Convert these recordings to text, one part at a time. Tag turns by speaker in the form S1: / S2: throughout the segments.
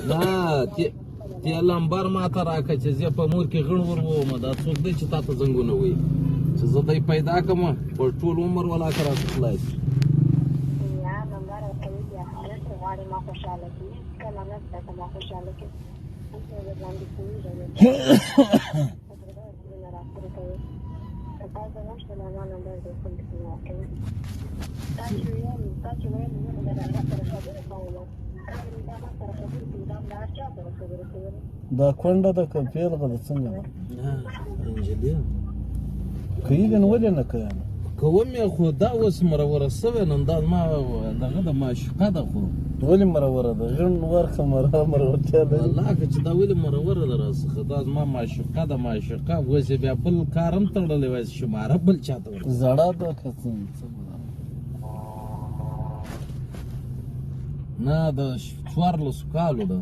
S1: نه ته لمبر ماته راکړه چې زه په مور کې غڼ ور ووم دا څوک دی چې تا ته زنګونه وایي چې زه دی پیدا کړم په ټول عمر ولا که راته خلاص
S2: دا کونډه ده که پیلغه ده څنګه ده
S1: انجلۍ
S2: کیږي نو ولې نه کوي
S1: کوم یې خو دا اوس مروره سوې نن دا ما دغه د معشوقه ده خو
S2: ولې مروره ده غڼ ورکه مرورتیا لري
S1: والله که چې دا ولې مروره ده راڅخه دا زما معشوقه ده معشوقه اوس یې بیا بل کار هم تړلی وای شماره بل چاته ورکړه
S2: زړه ده که څه
S1: نه د 14 کالو ده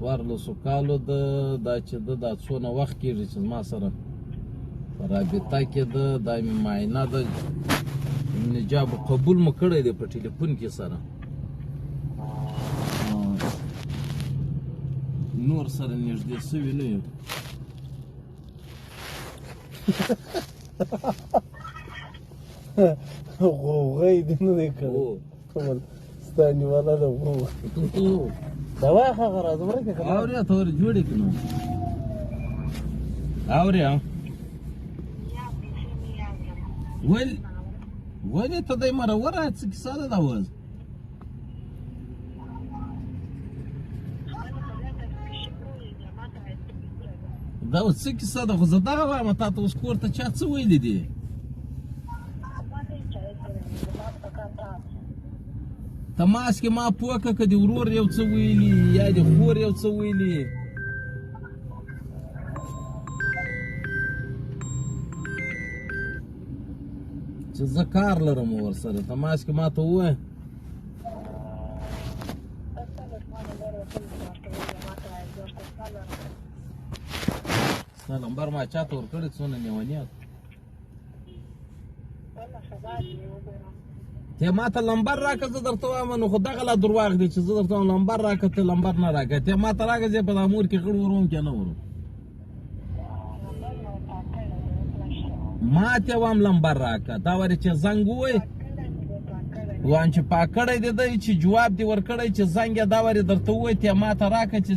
S1: 14 کالو ده دا چې ده دا څونه وخت کېږي چې زما سره په رابطه کې ده دا مې معاینه ده نجاب قبول مو کړی دی په ټلیفون کې سره نور سره نږدې سوي نه یم
S2: غوغی دې نه دی کړی ستا نیوله ده غوغ دا واخه هغه راځه ورکې که
S1: اورې ته ور جوړې که نو اورې ولې ته دی مروره څه کیسه ده دا اوس دا اوس څه کیسه ده خو زه دغه وایم تا ته اوس کور ته چا څه ویلي دي تماس کې ما پوه کړه که د ورور یو څه ویلي یا د خور یو څه ویلي چې زه کار لرم ورسره تماس کې ما ته ووایه ستا نمبر ما چاته ورکړی څونه لیونیات ته ما ته لمبر راکړه زه درته وایم نو خو دغه لا درواغ دی چې زه درته وایم لمبر راکړه ته لمبر نه راکړه ته ما ته راکړه زه په دا مور کې غړ وروم که نه وروم ما ته وایم لمبر راکړه دا ورې چې زنګ ووایي وایم چې پاکړی دی دی چې جواب دې ورکړی چې زنګ یې دا ورې درته ووایي ته ما ته راکړه چې